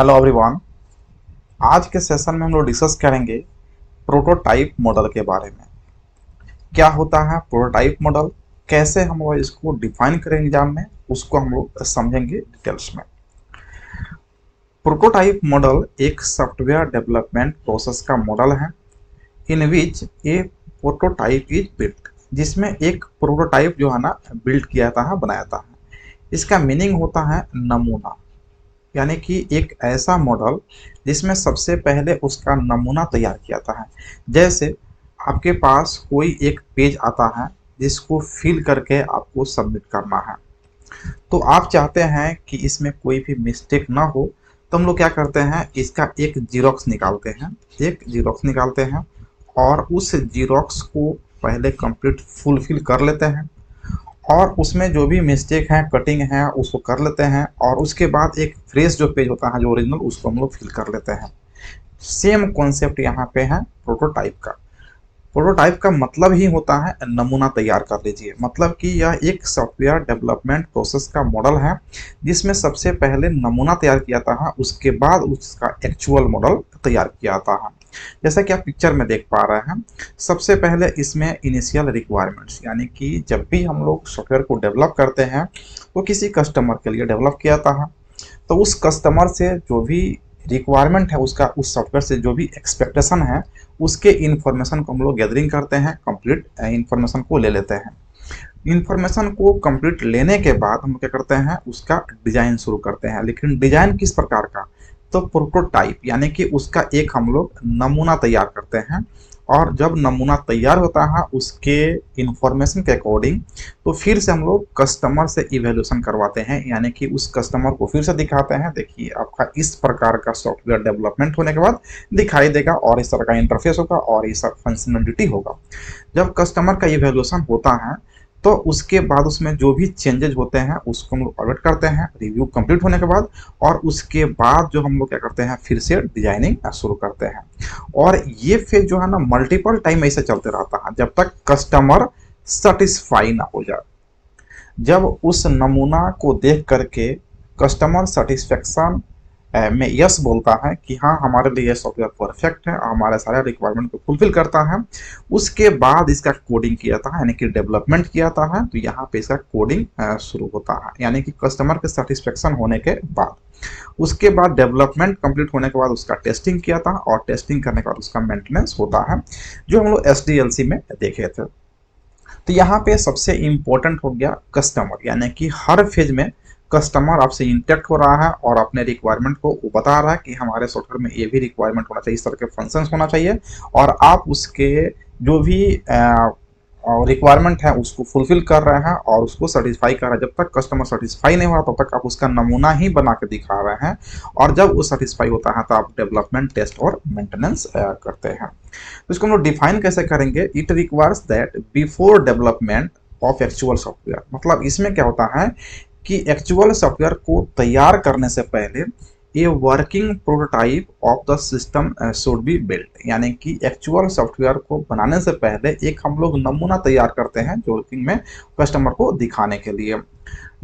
Hello everyone. आज के session में हम लोग डिस्कस करेंगे प्रोटोटाइप मॉडल के बारे में। क्या होता है प्रोटोटाइप मॉडल, कैसे हम लोग इसको डिफाइन करेंगे एग्जाम में, उसको हम लोग समझेंगे डिटेल्स में। प्रोटोटाइप मॉडल एक सॉफ्टवेयर डेवलपमेंट प्रोसेस का मॉडल है इन विच ए प्रोटोटाइप इज बिल्ट, जिसमें एक प्रोटोटाइप जो है ना बिल्ड किया जाता है, बनाया जाता है। इसका मीनिंग होता है नमूना, यानी कि एक ऐसा मॉडल जिसमें सबसे पहले उसका नमूना तैयार किया जाता है। जैसे आपके पास कोई एक पेज आता है जिसको फिल करके आपको सबमिट करना है, तो आप चाहते हैं कि इसमें कोई भी मिस्टेक ना हो, तो हम लोग क्या करते हैं, इसका एक जीरोक्स निकालते हैं। एक जीरोक्स निकालते हैं और उस जीरोक्स को पहले कंप्लीट फुलफिल कर लेते हैं और उसमें जो भी मिस्टेक है, कटिंग है, उसको कर लेते हैं और उसके बाद एक फ्रेश जो पेज होता है जो ओरिजिनल, उसको हम लोग फिल कर लेते हैं। सेम कॉन्सेप्ट यहाँ पे है प्रोटोटाइप का। प्रोटोटाइप का मतलब ही होता है नमूना तैयार कर लीजिए, मतलब कि यह एक सॉफ्टवेयर डेवलपमेंट प्रोसेस का मॉडल है जिसमें सबसे पहले नमूना तैयार किया जाता है, उसके बाद उसका एक्चुअल मॉडल तैयार किया जाता है। जैसा कि आप पिक्चर में देख पा रहे हैं, सबसे पहले इसमें इनिशियल रिक्वायरमेंट्स, यानी कि जब भी हम लोग सॉफ्टवेयर को डेवलप करते हैं तो किसी कस्टमर के लिए डेवलप किया जाता है, तो उस कस्टमर से जो भी रिक्वायरमेंट है, उसका उस सॉफ्टवेयर से जो भी एक्सपेक्टेशन है, उसके इन्फॉर्मेशन को हम लोग गैदरिंग करते हैं, कंप्लीट इन्फॉर्मेशन को ले लेते हैं। इन्फॉर्मेशन को कंप्लीट लेने के बाद हम क्या करते हैं, उसका डिजाइन शुरू करते हैं। लेकिन डिजाइन किस प्रकार का, तो प्रोटोटाइप, यानी कि उसका एक हम लोग नमूना तैयार करते हैं। और जब नमूना तैयार होता है उसके इंफॉर्मेशन के अकॉर्डिंग, तो फिर से हम लोग कस्टमर से इवेल्यूशन करवाते हैं, यानी कि उस कस्टमर को फिर से दिखाते हैं, देखिए आपका इस प्रकार का सॉफ्टवेयर डेवलपमेंट होने के बाद दिखाई देगा और इस तरह का इंटरफेस होगा और इस फंक्शनलिटी होगा। जब कस्टमर का इवेल्यूशन होता है तो उसके बाद उसमें जो भी चेंजेस होते हैं उसको हम लोग ऑडिट करते हैं रिव्यू कंप्लीट होने के बाद, और उसके बाद जो हम लोग क्या करते हैं, फिर से डिजाइनिंग शुरू करते हैं। और ये फेज जो है ना मल्टीपल टाइम ऐसे चलते रहता है जब तक कस्टमर सेटिस्फाई ना हो जाए। जब उस नमूना को देख करके कस्टमर सेटिस्फेक्शन में यस बोलता है कि हाँ हमारे लिए ये सॉफ्टवेयर परफेक्ट है, हमारे सारे रिक्वायरमेंट को फुलफिल करता है, उसके बाद इसका कोडिंग किया जाता है, यानी कि डेवलपमेंट किया जाता है। तो यहाँ पे इसका कोडिंग शुरू होता है, यानी कि कस्टमर के सेटिस्फेक्शन होने के बाद। उसके बाद डेवलपमेंट कंप्लीट होने के बाद उसका टेस्टिंग किया था और टेस्टिंग करने के बाद उसका मेंटेनेंस होता है, जो हम लोग SDLC में देखे थे। तो यहाँ पे सबसे इंपॉर्टेंट हो गया कस्टमर, यानी कि हर फेज में कस्टमर आपसे इंटरेक्ट हो रहा है और अपने रिक्वायरमेंट को वो बता रहा है कि हमारे सॉफ्टवेयर में ये भी रिक्वायरमेंट होना चाहिए, इस तरह के फंक्शंस होना चाहिए, और आप उसके जो भी रिक्वायरमेंट है उसको फुलफिल कर रहे हैं और उसको सेटिस्फाई कर रहे हैं। जब तक कस्टमर सेटिस्फाई नहीं हो रहा तब तक आप उसका नमूना ही बना के दिखा रहे हैं, और जब वो सेटिस्फाई होता है तो आप डेवलपमेंट, टेस्ट और मेंटेनेंस करते हैं। तो इसको हम लोग डिफाइन कैसे करेंगे, it requires that before development of actual software. मतलब इसमें क्या होता है कि एक्चुअल सॉफ्टवेयर को तैयार करने से पहले a working prototype of the system should be built, यानी कि एक्चुअल सॉफ्टवेयर को बनाने से पहले एक हम लोग नमूना तैयार करते हैं जो वर्किंग में कस्टमर को दिखाने के लिए।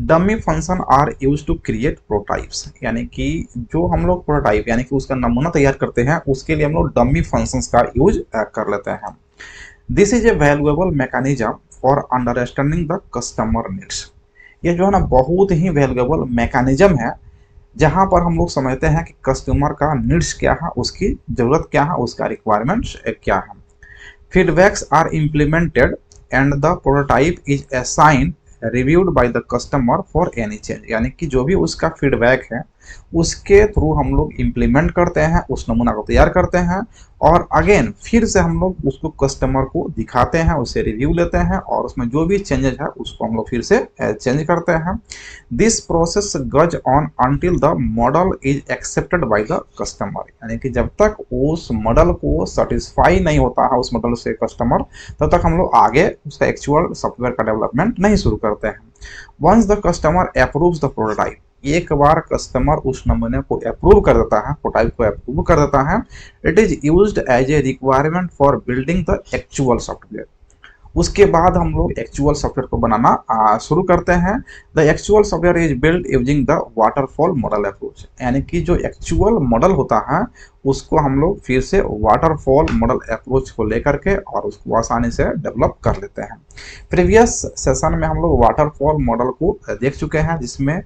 Dummy function are used to create prototypes, यानी कि जो हम लोग प्रोटोटाइप यानी कि उसका नमूना तैयार करते हैं उसके लिए हम लोग डमी फंक्शंस का यूज कर लेते हैं। This is a valuable mechanism for understanding the customer needs. ये जो है ना बहुत ही वैल्यूएबल मैकेनिज्म है जहां पर हम लोग समझते हैं कि कस्टमर का नीड्स क्या है, उसकी जरूरत क्या है, उसका रिक्वायरमेंट्स क्या है। Feedbacks are implemented and the prototype is assigned reviewed by the customer for any change, यानी कि जो भी उसका फीडबैक है उसके थ्रू हम लोग इम्प्लीमेंट करते हैं, उस नमूना को तैयार करते हैं और अगेन फिर से हम लोग उसको कस्टमर को दिखाते हैं, उससे रिव्यू लेते हैं और उसमें जो भी चेंजेस है उसको हम लोग फिर से चेंज करते हैं। दिस प्रोसेस गज on until the model is accepted by the customer, यानी कि जब तक उस मॉडल को सेटिस्फाई नहीं होता है उस मॉडल से कस्टमर, तब तक हम लोग आगे उसका एक्चुअल सॉफ्टवेयर का डेवलपमेंट नहीं शुरू करते हैं। Once the customer approves the prototype, एक बार कस्टमर उस नमूने को अप्रूव कर देता है, प्रोटोटाइप को अप्रूव कर देता है, it is used as a requirement for building the actual software. उसके बाद हम लोग एक्चुअल सॉफ्टवेयर को बनाना शुरू करते हैं। The actual software is build using the waterfall model approach, यानी कि जो एक्चुअल मॉडल होता है उसको हम लोग फिर से वाटरफॉल मॉडल अप्रोच को लेकर के और उसको आसानी से डेवलप कर लेते हैं। प्रीवियस सेशन में हम लोग वाटरफॉल मॉडल को देख चुके हैं, जिसमें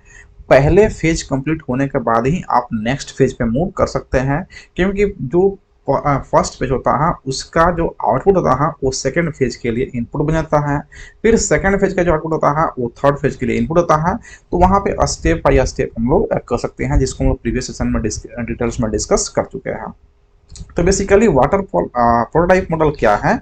पहले फेज कंप्लीट होने के बाद ही आप नेक्स्ट फेज पे मूव कर सकते हैं, क्योंकि जो फर्स्ट फेज होता है उसका जो आउटपुट होता है वो सेकंड फेज के लिए इनपुट बन जाता है, फिर सेकंड फेज का जो आउटपुट होता है वो थर्ड फेज के लिए इनपुट होता है। तो वहाँ पे स्टेप बाय स्टेप हम लोग कर सकते हैं, जिसको हम लोग प्रीवियस सेशन में डिटेल्स में डिस्कस कर चुके हैं। तो बेसिकली वाटरफॉल प्रोटोटाइप मॉडल क्या है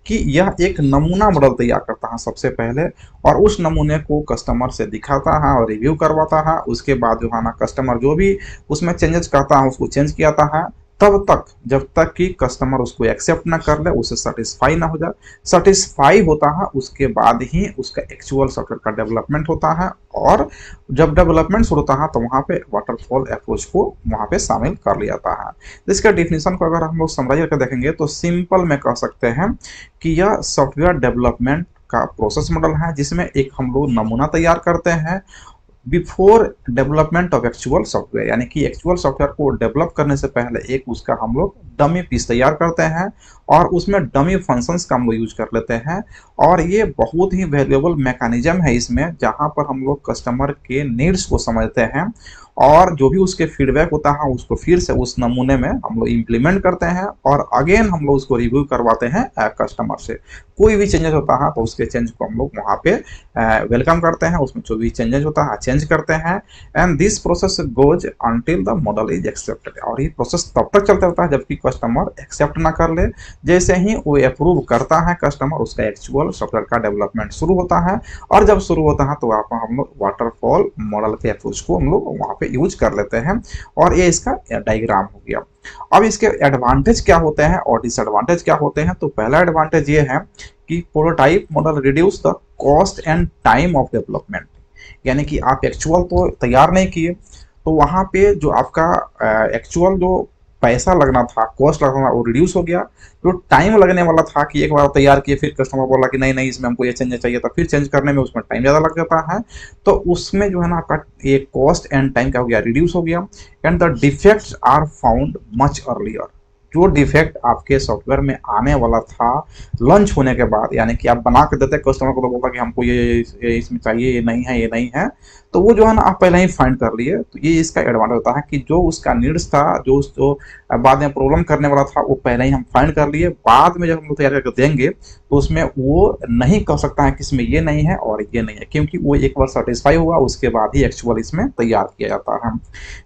कि यह एक नमूना मॉडल तैयार करता है सबसे पहले, और उस नमूने को कस्टमर से दिखाता है और रिव्यू करवाता है। उसके बाद जो है ना कस्टमर जो भी उसमें चेंजेस करता है उसको चेंज किया जाता है, तब तक जब तक कि कस्टमर उसको एक्सेप्ट ना कर ले, उसे सेटिस्फाई ना हो जाए। सेटिस्फाई होता है उसके बाद ही उसका एक्चुअल सॉफ्टवेयर का डेवलपमेंट होता है, और जब डेवलपमेंट शुरू होता है तो वहाँ पे वाटरफॉल अप्रोच को वहाँ पे शामिल कर लिया जाता है। तो इसका डिफिनेशन को अगर हम लोग समराइज करके देखेंगे तो सिंपल में कह सकते हैं कि यह सॉफ्टवेयर डेवलपमेंट का प्रोसेस मॉडल है, जिसमें एक हम लोग नमूना तैयार करते हैं before development of actual software, यानी कि एक्चुअल सॉफ्टवेयर को डेवलप करने से पहले एक उसका हम लोग डमी पीस तैयार करते हैं और उसमें डमी फंक्शंस का हम लोग यूज कर लेते हैं। और ये बहुत ही वैल्यूएबल मैकेनिज्म है इसमें, जहां पर हम लोग कस्टमर के नीड्स को समझते हैं और जो भी उसके फीडबैक होता है उसको फिर से उस नमूने में हम लोग इम्प्लीमेंट करते हैं और अगेन हम लोग उसको रिव्यू करवाते हैं कस्टमर से। कोई भी चेंजेस होता है तो उसके चेंज को हम लोग वहाँ पे वेलकम करते हैं, उसमें जो भी चेंजेस होता है चेंज करते हैं। And this process goes until the model is accepted, और ये प्रोसेस तब तक चलता रहता है जबकि कस्टमर एक्सेप्ट ना कर ले। जैसे ही वो अप्रूव करता है कस्टमर, उसका एक्चुअल सॉफ्टवेयर का डेवलपमेंट शुरू होता है, और जब शुरू होता है तो वहाँ पर हम लोग वाटरफॉल मॉडल के अप्रोच को हम लोग वहाँ पे यूज कर लेते हैं। और ये इसका डायग्राम हो गया। अब इसके एडवांटेज क्या होते हैं और डिसएडवांटेज क्या होते हैं। तो पहला एडवांटेज ये है कि prototype model reduce the cost and time of development, यानी कि आप एक्चुअल तो तैयार नहीं किए तो वहाँ पे जो आपका एक्चुअल जो पैसा लगना था, कॉस्ट लगना था, वो रिड्यूस हो गया। जो टाइम लगने वाला था कि एक बार तैयार किए फिर कस्टमर बोला कि नहीं नहीं इसमें हमको ये चेंज चाहिए था, फिर चेंज करने में उसमें टाइम ज़्यादा लग जाता है, तो उसमें जो है ना आपका ये कॉस्ट एंड टाइम क्या हो गया, रिड्यूस हो गया। And the defects are found much earlier, जो डिफेक्ट आपके सॉफ्टवेयर में आने वाला था लॉन्च होने के बाद, यानी कि आप बना के देते कस्टमर को तो बोलता कि हमको ये इसमें चाहिए, ये नहीं है, ये नहीं है, तो वो जो है ना आप पहले ही फाइंड कर लिए। तो ये इसका एडवांटेज होता है कि जो उसका नीड्स था, जो बाद में प्रॉब्लम करने वाला था, वो पहले ही हम फाइंड कर लिए। बाद में जब हम लोग तैयार करके देंगे तो उसमें वो नहीं कह सकता है कि इसमें ये नहीं है और ये नहीं है, क्योंकि वो एक बार सेटिस्फाई हुआ उसके बाद ही एक्चुअल इसमें तैयार किया जाता है।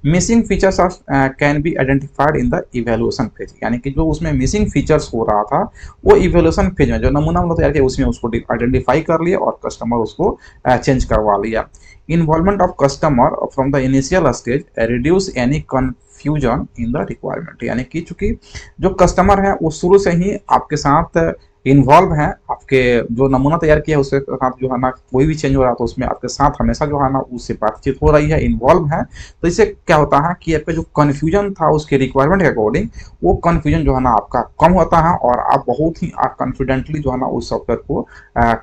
Missing features can be identified in the evaluation phase, यानी कि जो उसमें मिसिंग फीचर्स हो रहा था वो इवेल्युएशन फेज में जो नमूना हम लोग तैयार किया उसमें उसको आइडेंटिफाई कर लिया और कस्टमर उसको चेंज करवा लिया। Involvement of customer from the initial stage reduce any confusion in the requirement, यानी कि चूंकि जो कस्टमर है वो शुरू से ही आपके साथ इन्वॉल्व है, आपके जो नमूना तैयार किया है उसके साथ जो है ना कोई भी चेंज हो रहा है तो उसमें आपके साथ हमेशा जो है ना उससे बातचीत हो रही है, इन्वॉल्व है। तो इससे क्या होता है कि आपका जो कन्फ्यूजन था उसके रिक्वायरमेंट के अकॉर्डिंग, वो कन्फ्यूजन जो है ना आपका कम होता है और आप बहुत ही कॉन्फिडेंटली जो है ना उस सॉफ्टवेयर को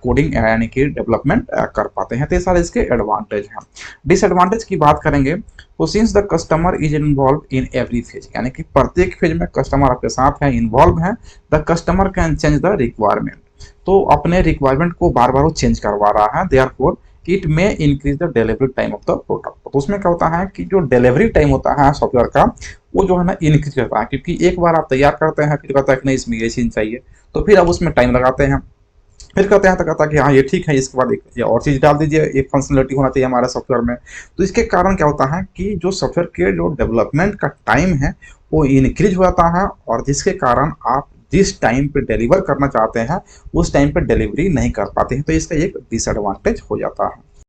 कोडिंग यानी कि डेवलपमेंट कर पाते हैं। तो ये सारे इसके एडवांटेज हैं। डिसएडवांटेज की बात करेंगे तो since the customer is involve in every phase, यानी कि प्रत्येक फेज में कस्टमर आपके साथ है, इन्वॉल्व है, the customer can change the requirement, तो अपने रिक्वायरमेंट को बार बार वो चेंज करवा रहा है। Therefore it may increase the delivery time of the product, तो उसमें क्या होता है कि जो डिलीवरी टाइम होता है सॉफ्टवेयर का वो जो है ना इंक्रीज करता है, क्योंकि एक बार आप तैयार करते हैं फिर कहता है कि नहीं इसमें ये चीज चाहिए, तो फिर अब उसमें टाइम लगाते हैं, फिर कहते हैं तो कहता है कि हाँ ये ठीक है, इसके बाद एक ये और चीज़ डाल दीजिए, एक फंक्शनलिटी होना चाहिए हमारे सॉफ्टवेयर में। तो इसके कारण क्या होता है कि जो सॉफ्टवेयर के जो डेवलपमेंट का टाइम है वो इंक्रीज हो जाता है, और जिसके कारण आप जिस टाइम पे डिलीवर करना चाहते हैं उस टाइम पे डिलीवरी नहीं कर पाते हैं। तो इसका एक डिसएडवांटेज हो जाता है।